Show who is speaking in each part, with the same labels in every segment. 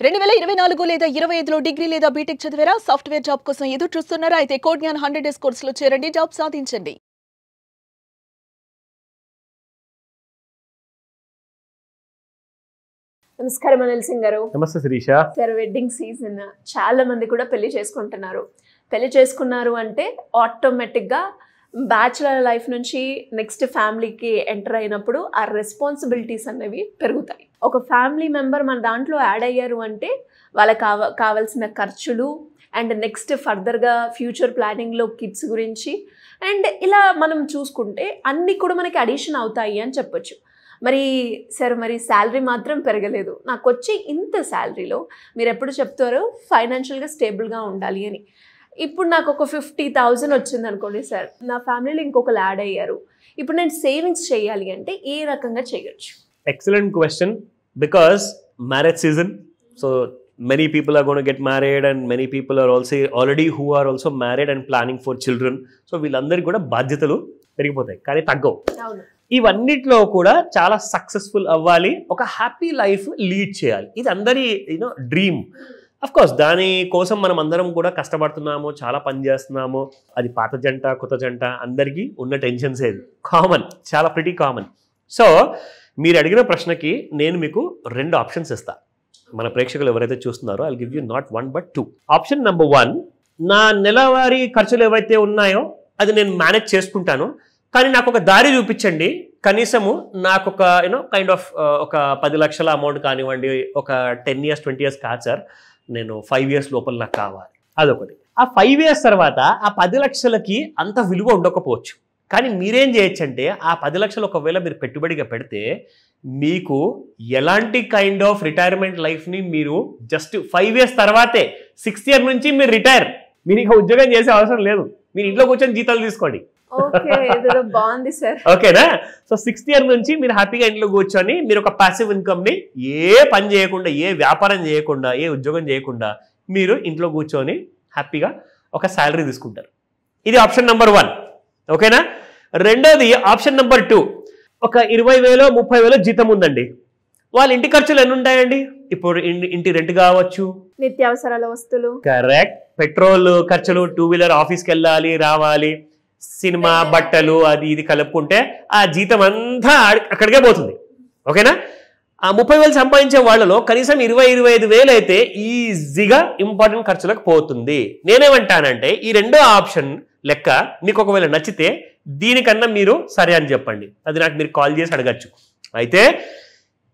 Speaker 1: 2024 లేదా 25లో డిగ్రీ లేదా బీటెక్ చదివారా? సాఫ్ట్వేర్ జాబ్ కోసం ఎదురు చూస్తున్నారా? అయితే కోడ్ జ్ఞాన్ 100 డేస్ కోర్సులో చేరండి, జాబ్ సాధించండి.
Speaker 2: నమస్కారం అనిల్ సింగ్ గారు.
Speaker 3: నమస్తే శిరీష.
Speaker 2: సార్, వెడ్డింగ్ సీజన్, చాలా మంది కూడా పెళ్లి చేసుకుంటున్నారు. పెళ్లి చేసుకున్నారు అంటే ఆటోమేటిక్గా బ్యాచులర్ లైఫ్ నుంచి నెక్స్ట్ ఫ్యామిలీకి ఎంటర్ అయినప్పుడు ఆ రెస్పాన్సిబిలిటీస్ అనేవి పెరుగుతాయి. ఒక ఫ్యామిలీ మెంబర్ మన దాంట్లో యాడ్ అయ్యారు అంటే వాళ్ళకి కావాల్సిన ఖర్చులు అండ్ నెక్స్ట్ ఫర్దర్గా ఫ్యూచర్ ప్లానింగ్లో కిడ్స్ గురించి అండ్ ఇలా మనం చూసుకుంటే అన్నీ కూడా మనకి అడిషన్ అవుతాయి అని చెప్పొచ్చు. మరి సార్, మరి శాలరీ మాత్రం పెరగలేదు. నాకు వచ్చి ఇంత శాలరీలో మీరు ఎప్పుడు చెప్తారో ఫైనాన్షియల్గా స్టేబుల్గా ఉండాలి అని. ఇప్పుడు నాకు ఒక 50,000 వచ్చింది అనుకోండి సార్, నా ఫ్యామిలీలో ఇంకొకరు యాడ్ అయ్యారు. ఇప్పుడు నేను సేవింగ్స్ చేయాలి అంటే ఏ రకంగా చేయొచ్చు?
Speaker 3: Excellent question. Because marriage season, so many people are going to get married and many people are also already who are also married and planning for children. So వీళ్ళందరికీ కూడా బాధ్యతలు పెరిగిపోతాయి కానీ తగ్గవు. ఇవన్నిట్లో కూడా చాలా సక్సెస్ఫుల్ అవ్వాలి, ఒక హ్యాపీ లైఫ్ లీడ్ చేయాలి. ఇది అందరి డ్రీమ్. అఫ్కోర్స్ దానికోసం మనం అందరం కూడా కష్టపడుతున్నాము, చాలా పని చేస్తున్నాము. అది పాత జంట కొత్త జంట అందరికీ ఉన్న టెన్షన్స్ ఏది కామన్, చాలా ప్రిటీ కామన్. సో మీరు అడిగిన ప్రశ్నకి నేను మీకు 2 ఆప్షన్స్ ఇస్తాను. మన ప్రేక్షకులు ఎవరైతే చూస్తున్నారో I'll give you not 1 but 2. Option number 1, నా నెలవారీ ఖర్చులు ఏవైతే ఉన్నాయో అది నేను మేనేజ్ చేసుకుంటాను, కానీ నాకు ఒక దారి చూపించండి. కనీసము నాకు ఒక కైండ్ ఆఫ్ ఒక 10 లక్షల అమౌంట్ కానివ్వండి, ఒక 10 years 20 years కాదు సార్, నేను 5 years లోపల నాకు కావాలి. అదొకటి. ఆ 5 years తర్వాత ఆ 10 లక్షలకి అంత విలువ ఉండకపోవచ్చు, కానీ మీరేం చేయొచ్చు అంటే ఆ 10 లక్షలు ఒకవేళ మీరు పెట్టుబడిగా పెడితే మీకు ఎలాంటి కైండ్ ఆఫ్ రిటైర్మెంట్ లైఫ్ని మీరు జస్ట్ 5 years తర్వాతే 6th year నుంచి మీరు రిటైర్. మీరు ఇక ఉద్యోగం చేసే అవసరం లేదు, మీరు ఇంట్లో కూర్చొని జీతాలు తీసుకోండి. ఓకేనా? సో 6th year నుంచి మీరు హ్యాపీగా ఇంట్లో కూర్చొని మీరు ఒక ప్యాసివ్ ఇన్కమ్ని ఏ పని చేయకుండా, ఏ వ్యాపారం చేయకుండా, ఏ ఉద్యోగం చేయకుండా మీరు ఇంట్లో కూర్చొని హ్యాపీగా ఒక శాలరీ తీసుకుంటారు. ఇది ఆప్షన్ నెంబర్ 1. ఓకేనా? రెండోది ఆప్షన్ నెంబర్ 2. ఒక 20,000 30,000 జీతం ఉందండి, వాళ్ళ ఇంటి ఖర్చులు ఎన్ని ఉంటాయండి? ఇప్పుడు ఇంటి రెంట్ కావచ్చు,
Speaker 2: నిత్యావసరాల వస్తువులు,
Speaker 3: కరెక్ట్, పెట్రోల్ ఖర్చులు, 2-wheeler ఆఫీస్కి వెళ్ళాలి రావాలి, సినిమా, బట్టలు, అది ఇది కలుపుకుంటే ఆ జీతం అంతా అక్కడికే పోతుంది. ఓకేనా? ఆ 30,000 సంపాదించే వాళ్ళలో కనీసం 20-25,000 అయితే ఈజీగా ఇంపార్టెంట్ ఖర్చులకు పోతుంది. నేనేమంటానంటే ఈ 2వ ఆప్షన్ లెక్క మీకు ఒకవేళ నచ్చితే దీనికన్నా మీరు సరే అని చెప్పండి, అది నాకు మీరు కాల్ చేసి అడగచ్చు. అయితే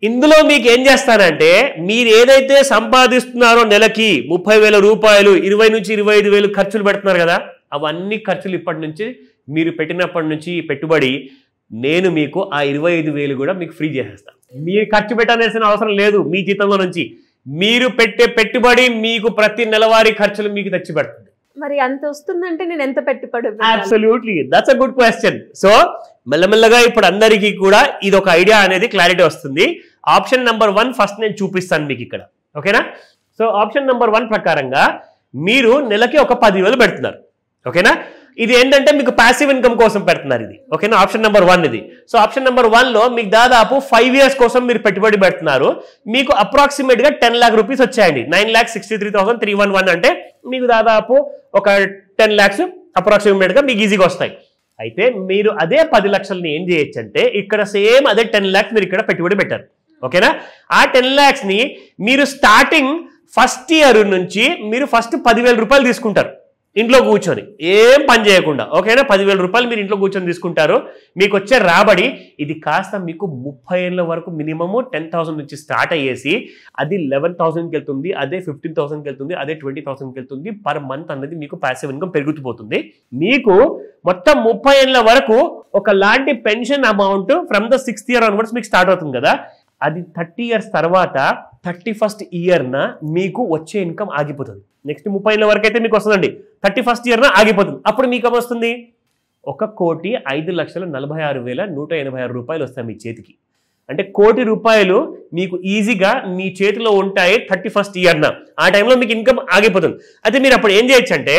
Speaker 3: ఇందులో మీకు ఏం చేస్తానంటే మీరు ఏదైతే సంపాదిస్తున్నారో నెలకి 30,000 రూపాయలు, 20 నుంచి 25,000 ఖర్చులు పెడుతున్నారు కదా, అవన్నీ ఖర్చులు ఇప్పటి నుంచి మీరు పెట్టినప్పటి నుంచి పెట్టుబడి నేను మీకు ఆ 25,000 కూడా మీకు ఫ్రీ చేసేస్తాను. మీరు ఖర్చు పెట్టాల్సిన అవసరం లేదు. మీ జీతంలో నుంచి మీరు పెట్టే పెట్టుబడి మీకు ప్రతి నెలవారీ ఖర్చులు మీకు తెచ్చి పెడుతుంది.
Speaker 2: మరి అంత వస్తుందంటే నేను ఎంత పెట్టుబడి?
Speaker 3: Absolutely, that's a good question. So మెల్లమెల్లగా ఇప్పుడు అందరికీ కూడా ఇది ఒక ఐడియా అనేది క్లారిటీ వస్తుంది. ఆప్షన్ నెంబర్ 1 ఫస్ట్ నేను చూపిస్తాను మీకు ఇక్కడ. ఓకేనా? సో ఆప్షన్ నెంబర్ 1 ప్రకారంగా మీరు నెలకి ఒక 10,000 పెడుతున్నారు. ఓకేనా? ఇది ఏంటంటే మీకు ప్యాసివ్ ఇన్కమ్ కోసం పెడుతున్నారు ఇది. ఓకేనా? ఆప్షన్ నెంబర్ 1 ఇది. సో ఆప్షన్ నెంబర్ 1లో మీకు దాదాపు 5 years కోసం మీరు పెట్టుబడి పెడుతున్నారు. మీకు అప్రాక్సిమేట్గా 10 lakh రూపీస్ వచ్చాయండి. 9,63,311 అంటే మీకు దాదాపు ఒక 10 lakhs అప్రాక్సిమేట్గా మీకు ఈజీగా వస్తాయి. అయితే మీరు అదే 10 లక్షలని ఏం చేయొచ్చు అంటే ఇక్కడ సేమ్ అదే 10 lakhs మీరు ఇక్కడ పెట్టుబడి పెట్టారు. ఓకేనా? ఆ 10 lakhsని మీరు స్టార్టింగ్ ఫస్ట్ ఇయర్ నుంచి మీరు ఫస్ట్ 10,000 రూపాయలు తీసుకుంటారు ఇంట్లో కూర్చొని, ఏం పని చేయకుండా. ఓకేనా? 10,000 రూపాయలు మీరు ఇంట్లో కూర్చొని తీసుకుంటారు. మీకు వచ్చే రాబడి ఇది కాస్త మీకు 30 ఏళ్ళ వరకు మినిమము 10,000 నుంచి స్టార్ట్ అయ్యేసి అది 11,000కి వెళ్తుంది, అదే 15,000కి వెళ్తుంది, అదే 20,000కి వెళ్తుంది. పర్ మంత్ అనేది మీకు ప్యాసివ్ ఇన్కమ్ పెరుగుతుపోతుంది. మీకు మొత్తం 30 ఏళ్ళ వరకు ఒకలాంటి pension amount from the 6th year onwards మీకు స్టార్ట్ అవుతుంది కదా, అది 30 years తర్వాత 31st yearన మీకు వచ్చే ఇన్కమ్ ఆగిపోతుంది. నెక్స్ట్ 30 ఏళ్ళ వరకు అయితే మీకు వస్తుందండి, 31st yearన ఆగిపోతుంది. అప్పుడు మీకు ఏమొస్తుంది? 1,05,46,186 రూపాయలు వస్తాయి మీ చేతికి. అంటే 1 కోటి రూపాయలు మీకు ఈజీగా మీ చేతిలో ఉంటాయి 31st yearన. ఆ టైంలో మీకు ఇన్కమ్ ఆగిపోతుంది. అయితే మీరు అప్పుడు ఏం చేయొచ్చు అంటే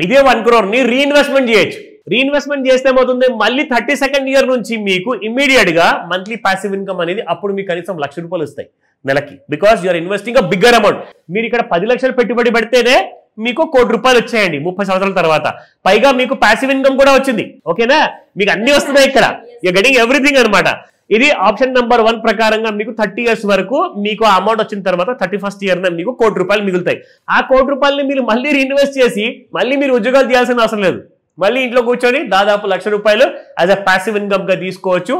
Speaker 3: ఇదే 1 crore రీఇన్వెస్ట్మెంట్ చేయొచ్చు. రీఇన్వెస్ట్మెంట్ చేస్తే ఏమవుతుంది? మళ్ళీ 32nd year నుంచి మీకు ఇమీడియట్ గా మంత్లీ ప్యాసివ్ ఇన్కమ్ అనేది అప్పుడు మీకు కనీసం 1,00,000 రూపాయలు వస్తాయి. నెలకి, because you are investing a bigger amount. మీరు ఇక్కడ 10 లక్షలు పెట్టుబడి పెడితేనే మీకు ₹1 కోటి వచ్చాయండి 30 సంవత్సరాల తర్వాత. పైగా మీకు ప్యాసివ్ ఇన్కమ్ కూడా వచ్చింది. ఓకేనా, మీకు అన్ని వస్తున్నాయి ఇక్కడ, యూ గెటింగ్ ఎవ్రీథింగ్ అనమాట. ఇది ఆప్షన్ నెంబర్ 1 ప్రకారంగా మీకు 30 years వరకు మీకు ఆ అమౌంట్ వచ్చిన తర్వాత 31st year మీకు ₹1 కోటి మిగులుతాయి. ఆ ₹1 కోటిని మీరు మళ్ళీ రీఇన్వెస్ట్ చేసి మళ్ళీ మీరు ఉద్యోగాలు చేయాల్సిన అవసరం లేదు. మళ్ళీ ఇంట్లో కూర్చొని దాదాపు ₹1,00,000 యాజ్ అ ప్యాసివ్ ఇన్కమ్ గా తీసుకోవచ్చు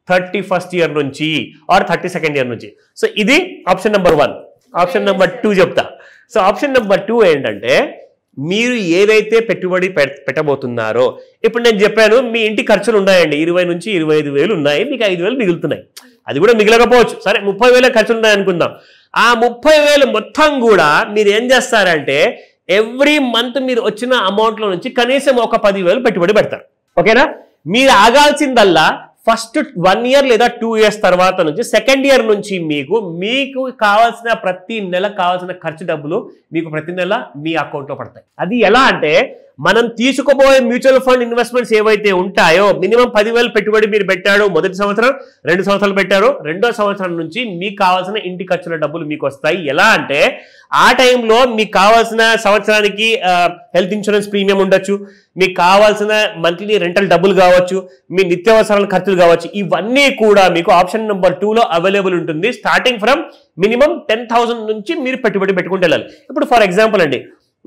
Speaker 3: 31st year నుంచి ఆర్ 32nd year నుంచి. సో ఇది ఆప్షన్ నెంబర్ 1. ఆప్షన్ నెంబర్ 2 చెప్తా. సో ఆప్షన్ నెంబర్ 2 ఏంటంటే, మీరు ఏదైతే పెట్టుబడి పెట్టబోతున్నారో, ఇప్పుడు నేను చెప్పాను మీ ఇంటి ఖర్చులు ఉన్నాయండి 20 నుంచి 25 వేలు ఉన్నాయి, మీకు 5 వేలు మిగులుతున్నాయి. అది కూడా మిగలకపోవచ్చు, సరే 30 వేల ఖర్చులు ఉన్నాయి అనుకుందాం. ఆ 30 వేలు మొత్తం కూడా మీరు ఏం చేస్తారంటే ఎవ్రీ మంత్ మీరు వచ్చిన అమౌంట్ లో నుంచి కనీసం ఒక 10,000 పెట్టుబడి పెడతారు. ఓకేనా, మీరు ఆగాల్సిందల్లా ఫస్ట్ 1 year లేదా 2 years తర్వాత నుంచి సెకండ్ ఇయర్ నుంచి మీకు కావాల్సిన ప్రతి నెల కావాల్సిన ఖర్చు డబ్బులు మీకు ప్రతి నెల మీ అకౌంట్లో పడతాయి. అది ఎలా అంటే, మనం తీసుకోబోయే మ్యూచువల్ ఫండ్ ఇన్వెస్ట్మెంట్స్ ఏవైతే ఉంటాయో మినిమం 10,000 పెట్టుబడి మీరు పెట్టాడు మొదటి సంవత్సరం, 2 సంవత్సరాలు పెట్టారు, 2వ సంవత్సరం నుంచి మీకు కావాల్సిన ఇంటి ఖర్చుల డబ్బులు మీకు వస్తాయి. ఎలా అంటే, ఆ టైంలో మీకు కావాల్సిన సంవత్సరానికి హెల్త్ ఇన్సూరెన్స్ ప్రీమియం ఉండొచ్చు, మీకు కావాల్సిన మంత్లీ రెంటల్ డబ్బులు కావచ్చు, మీ నిత్యావసరాల ఖర్చులు కావచ్చు, ఇవన్నీ కూడా మీకు ఆప్షన్ నెంబర్ 2లో అవైలబుల్ ఉంటుంది. స్టార్టింగ్ ఫ్రమ్ మినిమం 10,000 నుంచి మీరు పెట్టుబడి పెట్టుకుంటూ వెళ్ళాలి. ఇప్పుడు ఫర్ ఎగ్జాంపుల్ అండి,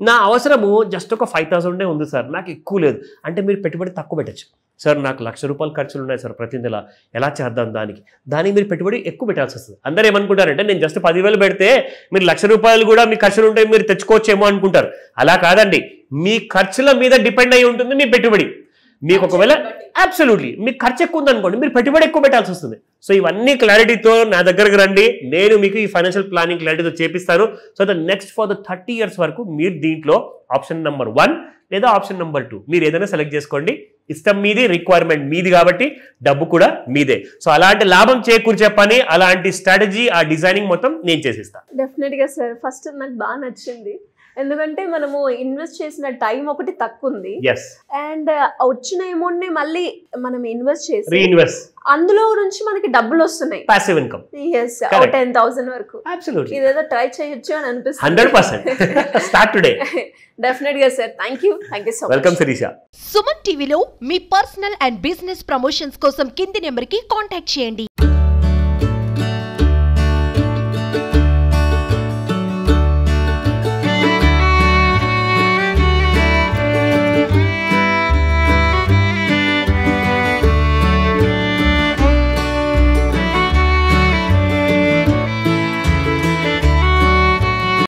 Speaker 3: నా అవసరము జస్ట్ ఒక 5,000 ఉంది సార్, నాకు ఎక్కువ లేదు అంటే మీరు పెట్టుబడి తక్కువ పెట్టచ్చు. సార్ నాకు ₹1,00,000 ఖర్చులు ఉన్నాయి సార్ ప్రతి నెల, ఎలా చేద్దాం దానికి మీరు పెట్టుబడి ఎక్కువ పెట్టాల్సి వస్తుంది. అందరూ ఏమనుకుంటారంటే, నేను జస్ట్ 10,000 పెడితే మీరు ₹1,00,000 కూడా మీ ఖర్చులు ఉంటాయి, మీరు తెచ్చుకోవచ్చేమో అనుకుంటారు. అలా కాదండి, మీ ఖర్చుల మీద డిపెండ్ అయి ఉంటుంది మీ పెట్టుబడి. మీకు ఒకవేళ అబ్సల్యూట్లీ మీకు ఖర్చు ఎక్కువ ఉందనుకోండి, మీరు పెట్టుబడి ఎక్కువ పెట్టాల్సి వస్తుంది. సో ఇవన్నీ క్లారిటీతో నా దగ్గరకు రండి, నేను మీకు ఈ ఫైనాన్షియల్ ప్లానింగ్ క్లారిటీతో చేపిస్తాను. So the next for the 30 years వరకు మీరు దీంట్లో ఆప్షన్ నెంబర్ 1 లేదా ఆప్షన్ నెంబర్ 2 మీరు ఏదైనా సెలెక్ట్ చేసుకోండి. ఇష్టం మీది, రిక్వైర్మెంట్ మీది కాబట్టి డబ్బు కూడా మీదే. సో అలాంటి లాభం చేకూర్చే పని, అలాంటి స్ట్రాటజీ, ఆ డిజైనింగ్ మొత్తం నేను చేసిస్తాను.
Speaker 2: డెఫినెట్ గా సార్, ఫస్ట్ నాకు బాగా నచ్చింది. ఎందుకంటే మనము ఇన్వెస్ట్ చేసిన టైం ఒకటి తక్కువ ఉంది, అండ్ వచ్చిన అమౌంట్ ని మళ్ళీ మనం ఇన్వెస్ట్ చేసి
Speaker 3: రీఇన్వెస్ట్,
Speaker 2: అందులో నుంచి మనకి డబ్బులు వస్తున్నాయి,
Speaker 3: పాసివ్ ఇన్కమ్.
Speaker 2: 10,000 వరకు.
Speaker 3: అబ్సల్యూట్లీ
Speaker 2: ఇదేదో ట్రై చేయొచ్చు అని అనిపిస్తుంది.
Speaker 3: 100% స్టార్ట్ టుడే.
Speaker 2: డెఫినెట్ గా sir, thank you so much.
Speaker 3: Welcome Shirisha.
Speaker 4: Suman టీవీలో మీ పర్సనల్ అండ్ బిజినెస్ ప్రమోషన్స్ కోసం కింది నెంబర్ కి కాంటాక్ట్ చేయండి.